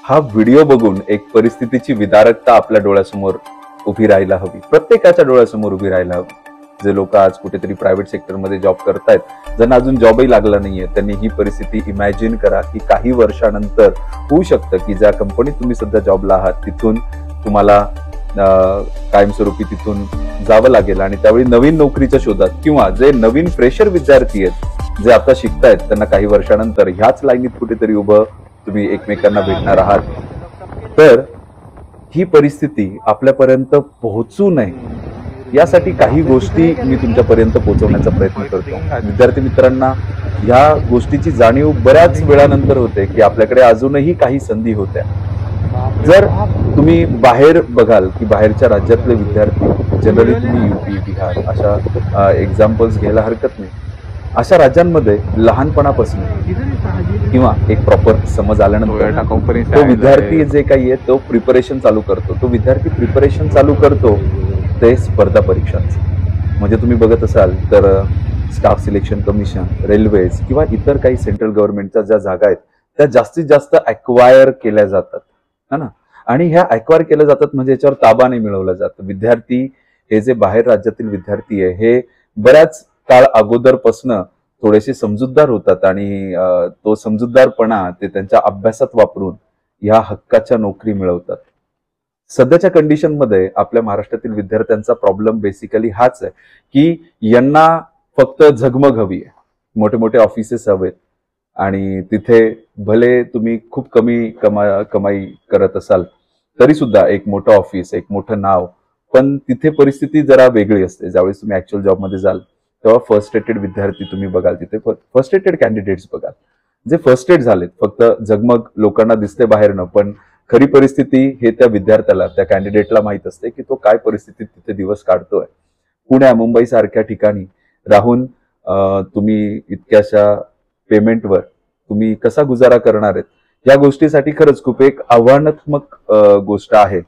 हा व्हिडिओ बघून एक परिस्थितीची विदारकता आपल्या डोळ्यासमोर उभी राहायला हवी, प्रत्येकाच्या डोळ्यासमोर उभी राहायला हवी. जे लोक आज कुठेतरी प्रायव्हेट सेक्टरमध्ये जॉब करतायत, ज्यांना अजून जॉबही लागला नाहीये, त्यांनी ही परिस्थिती इमॅजिन करा की काही वर्षानंतर होऊ शकतं की ज्या कंपनीत तुम्ही सध्या जॉबला आहात तिथून तुम्हाला कायमस्वरूपी तिथून जावं लागेल आणि त्यावेळी नवीन नोकरीच्या शोधात किंवा जे नवीन फ्रेशर विद्यार्थी आहेत जे आता शिकतायत त्यांना काही वर्षानंतर ह्याच लाईनीत कुठेतरी उभं तुम्ही एकमेकांना भेटणार आहात. तर ही परिस्थिती आपल्यापर्यंत पोहोचू नये यासाठी काही गोष्टी मी तुमच्यापर्यंत पोहोचवण्याचा प्रयत्न करतो. विद्यार्थी मित्रांना या गोष्टीची जाणीव बऱ्याच वेळानंतर होते की आपल्याकडे अजूनही काही संधी होत्या. जर तुम्ही बाहेर बघाल की बाहेरच्या राज्यातले विद्यार्थी, जनरली तुम्ही यूपी, बिहार अशा एक्झाम्पल्स घ्यायला हरकत नाही, अशा राज्यांमध्ये लहानपणापासून किंवा एक प्रॉपर समज आल्यानंतर तो विद्यार्थी जे काही आहे तो प्रिपरेशन चालू करतो. तो विद्यार्थी प्रिपरेशन चालू करतो ते स्पर्धा परीक्षांचं. म्हणजे तुम्ही बघत असाल तर स्टाफ सिलेक्शन कमिशन, रेल्वेज किंवा इतर काही सेंट्रल गव्हर्नमेंटच्या ज्या जागा आहेत त्या जास्तीत जास्त अक्वायर केल्या जातात है ना. आणि ह्या अक्वायर केल्या जातात म्हणजे याच्यावर ताबा नाही मिळवला जात. विद्यार्थी हे जे बाहेर राज्यातील विद्यार्थी आहे हे बऱ्याच काळ अगोदरपासून थोडेसे समजूतदार होतात आणि तो समजूतदारपणा ते त्यांच्या अभ्यासात वापरून ह्या हक्काच्या नोकरी मिळवतात. सध्याच्या कंडिशनमध्ये आपल्या महाराष्ट्रातील विद्यार्थ्यांचा प्रॉब्लेम बेसिकली हाच आहे की यांना फक्त झगमग हवी आहे, मोठे मोठे ऑफिसेस हवेत आणि तिथे भले तुम्ही खूप कमी कमाई करत असाल तरी सुद्धा एक मोठं ऑफिस, एक मोठं नाव, पण तिथे परिस्थिती जरा वेगळी असते. ज्यावेळेस तुम्ही ऍक्च्युअल जॉबमध्ये जाल तेव्हा फर्स्ट रेटेड विद्यार्थी तुम्ही बघाल, तिथे फर्स्ट रेटेड कॅन्डिडेट्स बघाल जे फर्स्ट रेट झालेत. फक्त झगमग लोकांना दिसते बाहेरनं, पण खरी परिस्थिती हे त्या विद्यार्थ्याला, त्या कॅन्डिडेटला माहित असते की तो काय परिस्थितीत तिथे दिवस काढतोय. पुण्या, मुंबई सारख्या ठिकाणी राहून तुम्ही इतक्याशा पेमेंटवर तुम्ही कसा गुजारा करणार आहेत या गोष्टीसाठी खरंच खूप एक आव्हानात्मक गोष्ट आहे.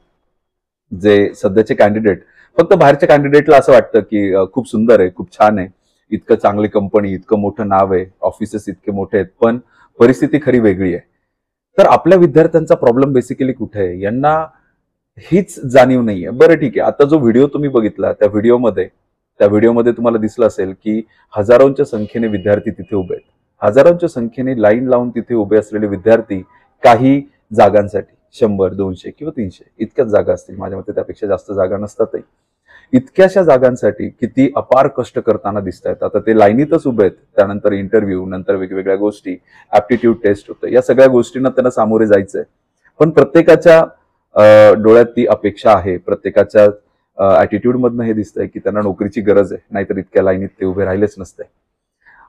जे सध्याचे कॅन्डिडेट, फक्त बाहेरच्या कॅन्डिडेटला असं वाटतं की खूप सुंदर आहे, खूप छान आहे, इतकं चांगली कंपनी, इतकं मोठं नाव आहे, ऑफिसेस इतके मोठे आहेत, पण परिस्थिती खरी वेगळी आहे. तर आपल्या विद्यार्थ्यांचा प्रॉब्लेम बेसिकली कुठे आहे, यांना हीच जाणीव नाहीये. बरं ठीक आहे, आता जो व्हिडिओ तुम्ही बघितला त्या व्हिडिओमध्ये तुम्हाला दिसलं असेल की हजारोंच्या संख्येने विद्यार्थी तिथे उभे आहेत. हजारोंच्या संख्येने लाईन लावून तिथे उभे असलेले विद्यार्थी काही जागांसाठी 100, 200 किंवा 300 इतक्याच जागा असतील, माझ्या मते त्यापेक्षा जास्त जागा नसतातही. इतक्याशा जागांसाठी किती अपार कष्ट करताना दिसत आहेत. आता ते लाईनीतच उभे आहेत, त्यानंतर इंटरव्ह्यू, नंतर वेगवेगळ्या गोष्टी, ऍप्टिट्यूड टेस्ट होतं, या सगळ्या गोष्टींना त्यांना सामोरे जायचंय. पण प्रत्येकाच्या डोळ्यात ती अपेक्षा आहे, प्रत्येकाच्या ऍटिट्यूड मधनं हे दिसतंय की त्यांना नोकरीची गरज आहे, नाहीतर इतक्या लाईनीत ते उभे राहिलेच नसते.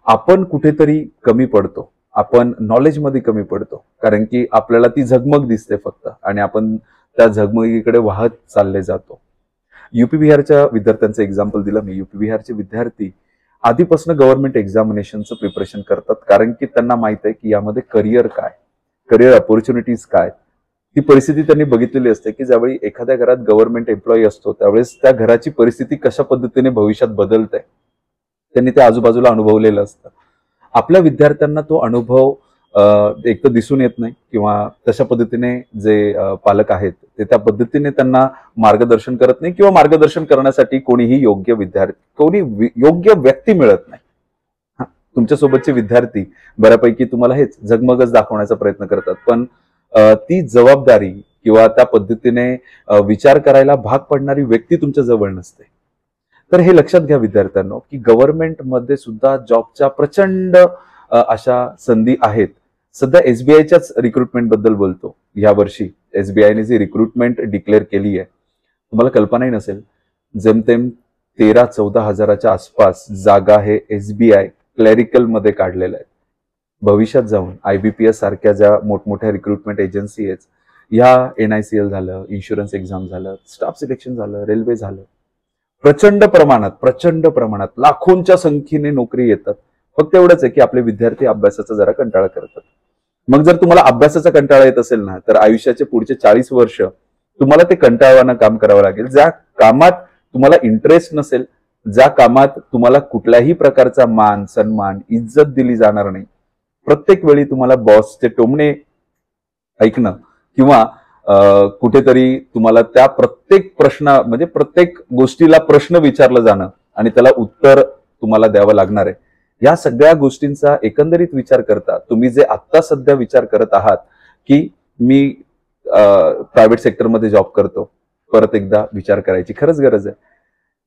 आपण कुठेतरी कमी पडतो, आपण नॉलेजमध्ये कमी पडतो, कारण की आपल्याला ती झगमग दिसते फक्त आणि आपण त्या झगमगीकडे वाहत चालले जातो. यूपी बिहारच्या विद्यार्थ्यांचं एक्झाम्पल दिलं मी. यूपी बिहारचे विद्यार्थी आधीपासून गव्हर्नमेंट एक्झामिनेशनचं प्रिपरेशन करतात, कारण की त्यांना माहित आहे की यामध्ये करिअर काय, करिअर ऑपॉर्च्युनिटीज काय. ती परिस्थिती त्यांनी बघितलेली असते की ज्यावेळी एखाद्या घरात गव्हर्नमेंट एम्प्लॉई असतो त्यावेळेस त्या घराची परिस्थिती कशा पद्धतीने भविष्यात बदलते त्यांनी ते आजूबाजूला अनुभवलेलं असतं. आपल्या विद्यार्थ्यांना तो अनुभव एक तर दिसून येत नाही किंवा तशा पद्धतीने जे पालक आहेत ते त्या पद्धतीने त्यांना मार्गदर्शन करत नाही किंवा मार्गदर्शन करण्यासाठी कोणीही योग्य योग्य व्यक्ती मिळत नाही. तुमच्यासोबतचे विद्यार्थी बऱ्यापैकी तुम्हाला हेच झगमगच दाखवण्याचा प्रयत्न करतात, पण ती जबाबदारी किंवा त्या पद्धतीने विचार करायला भाग पडणारी व्यक्ती तुमच्या जवळ नसते. तर हे लक्षात घ्या विद्यार्थ्यांनो की गव्हर्नमेंटमध्ये सुद्धा जॉबच्या प्रचंड अशा संधी आहेत. सध्या एसबीआयच्याच रिक्रुटमेंट बद्दल बोलतो. या वर्षी एसबीआयने जी रिक्रुटमेंट डिक्लेअर केली आहे, तुम्हाला कल्पनाही नसेल, जेमतेम 13-14 हजाराच्या आसपास जागा हे एसबीआय क्लॅरिकल मध्ये काढलेल्या आहेत. भविष्यात जाऊन IBPS सारख्या ज्या मोठमोठ्या रिक्रुटमेंट एजन्सी आहेत, ह्या NICL झालं, इन्शुरन्स एक्झाम झालं, स्टाफ सिलेक्शन झालं, रेल्वे झालं, प्रचंड प्रमाणात लाखोंच्या संख्येने नोकरी येतात. फक्त एवढंच आहे की आपले विद्यार्थी अभ्यासाचा जरा कंटाळा करतात. मग जर तुम्हाला अभ्यासाचा कंटाळा येत असेल ना, तर आयुष्याचे पुढचे 40 वर्ष तुम्हाला ते कंटाळवानं काम करावं लागेल. ज्या कामात तुम्हाला इंटरेस्ट नसेल, ज्या कामात तुम्हाला कुठल्याही प्रकारचा मान, सन्मान, इज्जत दिली जाणार नाही, प्रत्येक वेळी तुम्हाला बॉसचे टोमणे ऐकणं किंवा कुठेतरी तुम्हाला त्या प्रत्येक प्रश्न म्हणजे प्रत्येक गोष्टीला प्रश्न विचारलं जाणं आणि त्याला उत्तर तुम्हाला द्यावं लागणार आहे. या सगळ्या गोष्टींचा एकंदरीत विचार करता तुम्ही जे आत्ता सध्या विचार करत आहात की मी प्रायव्हेट सेक्टरमध्ये जॉब करतो, परत एकदा विचार करायची खरंच गरज आहे.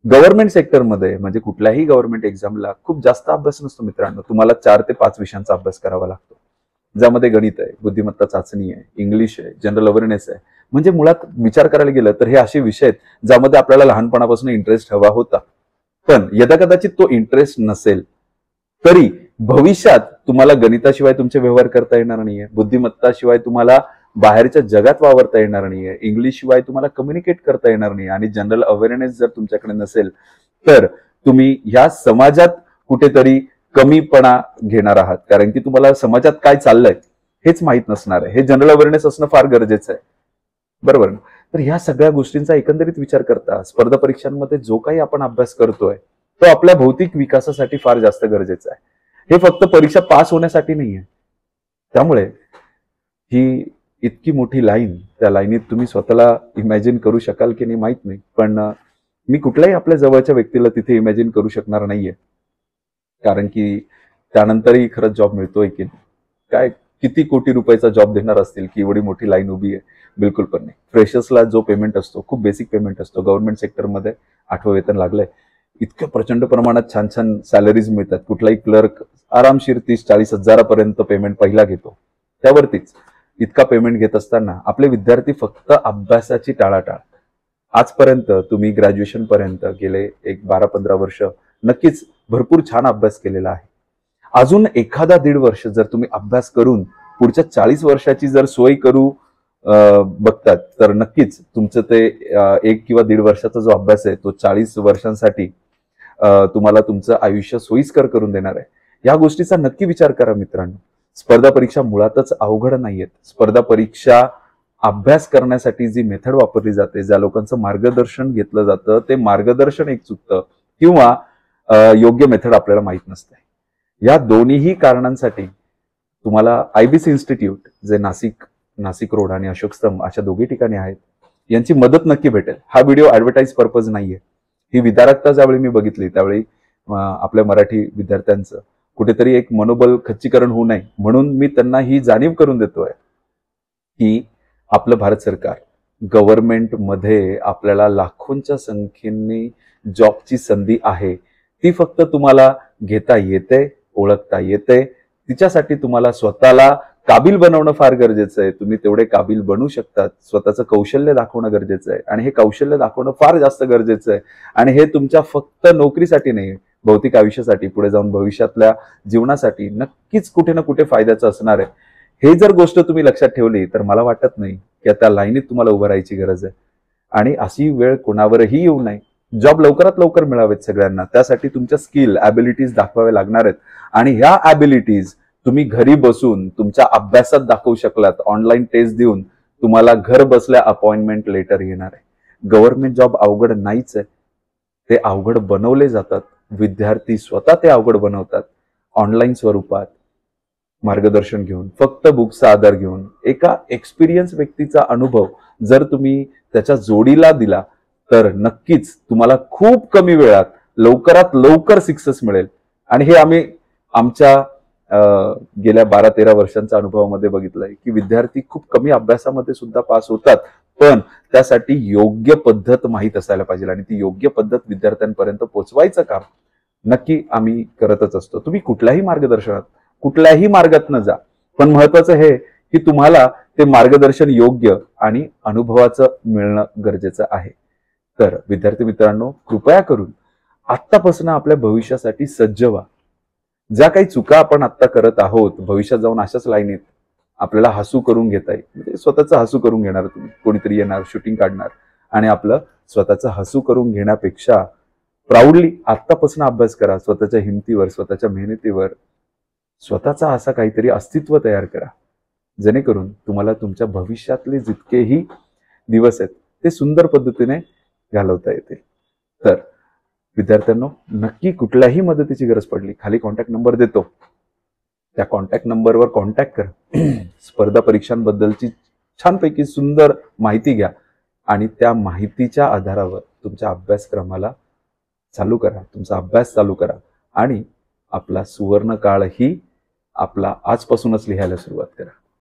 गव्हर्नमेंट सेक्टरमध्ये म्हणजे कुठल्याही गव्हर्नमेंट एक्झामला खूप जास्त अभ्यास नसतो मित्रांनो. तुम्हाला 4 ते 5 विषयांचा अभ्यास करावा लागतो, ज्यामध्ये गणित आहे, बुद्धिमत्ता चाचणी आहे, इंग्लिश आहे, जनरल अवेअरनेस आहे. म्हणजे मुळात विचार करायला गेलं तर हे असे विषय आहेत ज्यामध्ये आपल्याला लहानपणापासून इंटरेस्ट हवा होता. पण यदाकदाचित तो इंटरेस्ट नसेल तरी भविष्यात तुम्हाला गणिताशिवाय तुमचे व्यवहार करता येणार नाहीये, बुद्धिमत्ताशिवाय तुम्हाला बाहेरच्या जगात वावरता येणार नाहीये, इंग्लिश शिवाय तुम्हाला कम्युनिकेट करता येणार नाही आणि जनरल अवेअरनेस जर तुमच्याकडे नसेल तर तुम्ही ह्या समाजात कुठेतरी कमीपणा घेणार आहात. कारण की तुम्हाला समाजात काय चाललंय हेच माहित नसणार आहे. हे जनरल अवेअरनेस असणं फार गरजेचं आहे, बरोबर ना? तर ह्या सगळ्या गोष्टींचा एकंदरीत विचार करता स्पर्धा परीक्षांमध्ये जो काही आपण अभ्यास करतोय तो आपल्या भौतिक विकासासाठी फार जास्त गरजेचा आहे. हे फक्त परीक्षा पास होण्यासाठी नाहीये. त्यामुळे ही इतकी मोठी लाईन, त्या लाईनीत तुम्ही स्वतःला इमॅजिन करू शकाल की नाही माहित नाही, पण मी कुठल्याही आपल्या जवळच्या व्यक्तीला तिथे इमॅजिन करू शकणार नाहीये. कारण की त्यानंतरही खरंच जॉब मिळतोय की काय, किती कोटी रुपयाचा जॉब देणार असतील की एवढी मोठी लाईन उभी आहे? बिलकुल पण नाही. फ्रेशर्सला जो पेमेंट असतो खूप बेसिक पेमेंट असतो. गव्हर्नमेंट सेक्टरमध्ये 8वं वेतन लागलंय, इतक्या प्रचंड प्रमाणात छान छान सॅलरीज मिळतात. कुठलाही क्लर्क आरामशीर 30-40 हजारापर्यंत पेमेंट पहिला घेतो. त्यावरतीच इतका पेमेंट घेत असताना आपले विद्यार्थी फक्त अभ्यासाची टाळाटाळ. आजपर्यंत तुम्ही ग्रॅज्युएशन पर्यंत गेले एक 12-15 वर्ष नक्कीच भरपूर छान अभ्यास केलेला आहे. अजून एखादा 1.5 वर्ष जर तुम्ही अभ्यास करून पुढच्या 40 वर्षाची जर सोय करू बघतात तर नक्कीच तुमचं ते 1 किंवा 1.5 वर्षाचा जो अभ्यास आहे तो 40 वर्षांसाठी तुम्हाला तुमचं आयुष्य सोयीस्कर करून देणार आहे. या गोष्टीचा नक्की विचार करा मित्रांनो. स्पर्धा परीक्षा मुळातच अवघड नाहीयेत. स्पर्धा परीक्षा अभ्यास करण्यासाठी जी मेथड वापरली जाते, ज्या लोकांचं मार्गदर्शन घेतलं जातं ते मार्गदर्शन एक चुकतं किंवा योग्य मेथड आपल्याला माहित नसते. या दोन्हीही कारणांसाठी तुम्हाला आयबीसी इन्स्टिट्यूट जे नाशिक रोड आणि अशोक स्तंभ अशा दोघी ठिकाणी आहेत, यांची मदत नक्की भेटेल. हा व्हिडिओ ऍडव्हर्टाइज पर्पज नाहीये. ही विदारकता ज्यावेळी मी बघितली त्यावेळी आपल्या मराठी विद्यार्थ्यांचं कुठेतरी एक मनोबल खच्चीकरण होऊ नये म्हणून मी त्यांना ही जाणीव करून देतोय की आपलं भारत सरकार गव्हर्नमेंटमध्ये आपल्याला लाखोंच्या संख्येने जॉबची संधी आहे. ती फक्त तुम्हाला घेता येते, ओळखता येते. तिच्यासाठी तुम्हाला स्वतःला काबिल बनवणं फार गरजेचं आहे. तुम्ही तेवढे काबिल बनू शकतात. स्वतःचं कौशल्य दाखवणं गरजेचं आहे आणि हे कौशल्य दाखवणं फार जास्त गरजेचं आहे. आणि हे तुमच्या फक्त नोकरीसाठी नाही, भौतिक आयुष्यासाठी, पुढे जाऊन भविष्यातल्या जीवनासाठी नक्कीच कुठे ना कुठे फायद्याचं असणार आहे. हे जर गोष्ट तुम्ही लक्षात ठेवली तर मला वाटत नाही की त्या लाईनीत तुम्हाला उभं राहायची गरज आहे. आणि अशी वेळ कोणावरही येऊ नये. जॉब लवकरात लवकर मिळावेत सगळ्यांना. त्यासाठी तुमच्या स्किल, ॲबिलिटीज दाखवावे लागणार आहेत. आणि ह्या ॲबिलिटीज तुम्ही घरी बसून तुमच्या अभ्यासात दाखवू शकलात. ऑनलाईन टेस्ट देऊन तुम्हाला घर बसल्या अपॉइंटमेंट लेटर येणार आहे. गव्हर्नमेंट जॉब अवघड नाहीच आहे. ते अवघड बनवले जातात. विद्यार्थी स्वतः ते अवघड बनवतात. ऑनलाईन स्वरूपात मार्गदर्शन घेऊन, फक्त बुकचा आधार घेऊन, एका एक्सपिरियन्स व्यक्तीचा अनुभव जर तुम्ही त्याच्या जोडीला दिला तर नक्कीच तुम्हाला खूप कमी वेळात लवकरात लवकर सक्सेस मिळेल. आणि हे आम्ही आमच्या गेल्या 12-13 वर्षांच्या अनुभवामध्ये बघितलंय की विद्यार्थी खूप कमी अभ्यासामध्ये सुद्धा पास होतात. पण त्यासाठी योग्य पद्धत माहीत असायला पाहिजे आणि ती योग्य पद्धत विद्यार्थ्यांपर्यंत पोहोचवायचं काम नक्की आम्ही करतच असतो. तुम्ही कुठल्याही मार्गदर्शनात, कुठल्याही मार्गातनं जा, पण महत्वाचं हे की तुम्हाला ते मार्गदर्शन योग्य आणि अनुभवाचं मिळणं गरजेचं आहे. तर विद्यार्थी मित्रांनो, कृपया करून आत्तापासून आपल्या भविष्यासाठी सज्ज व्हा. ज्या काही चुका आपण आत्ता करत आहोत, भविष्यात जाऊन अशाच लाईनीत आपल्याला हसू करून घेता येईल. म्हणजे स्वतःचं हसू करून घेणार तुम्ही. कोणीतरी येणार, शूटिंग काढणार आणि आपलं स्वतःचं हसू करून घेण्यापेक्षा प्राऊडली आत्तापासून अभ्यास करा. स्वतःच्या हिमतीवर, स्वतःच्या मेहनतीवर स्वतःचा असा काहीतरी अस्तित्व तयार करा, जेणेकरून तुम्हाला तुमच्या भविष्यातले जितकेही दिवस आहेत ते सुंदर पद्धतीने घालवता येतील. तर विद्यार्थ्यांनो, नक्की कुठल्याही मदतीची गरज पडली, खाली कॉन्टॅक्ट नंबर देतो, त्या कॉन्टॅक्ट नंबरवर कॉन्टॅक्ट करा. स्पर्धा परीक्षांबद्दलची छानपैकी सुंदर माहिती घ्या आणि त्या माहितीच्या आधारावर तुमच्या अभ्यासक्रमाला चालू करा, तुमचा अभ्यास चालू करा आणि आपला सुवर्ण काळ ही आपला आजपासूनच लिहायला सुरुवात करा.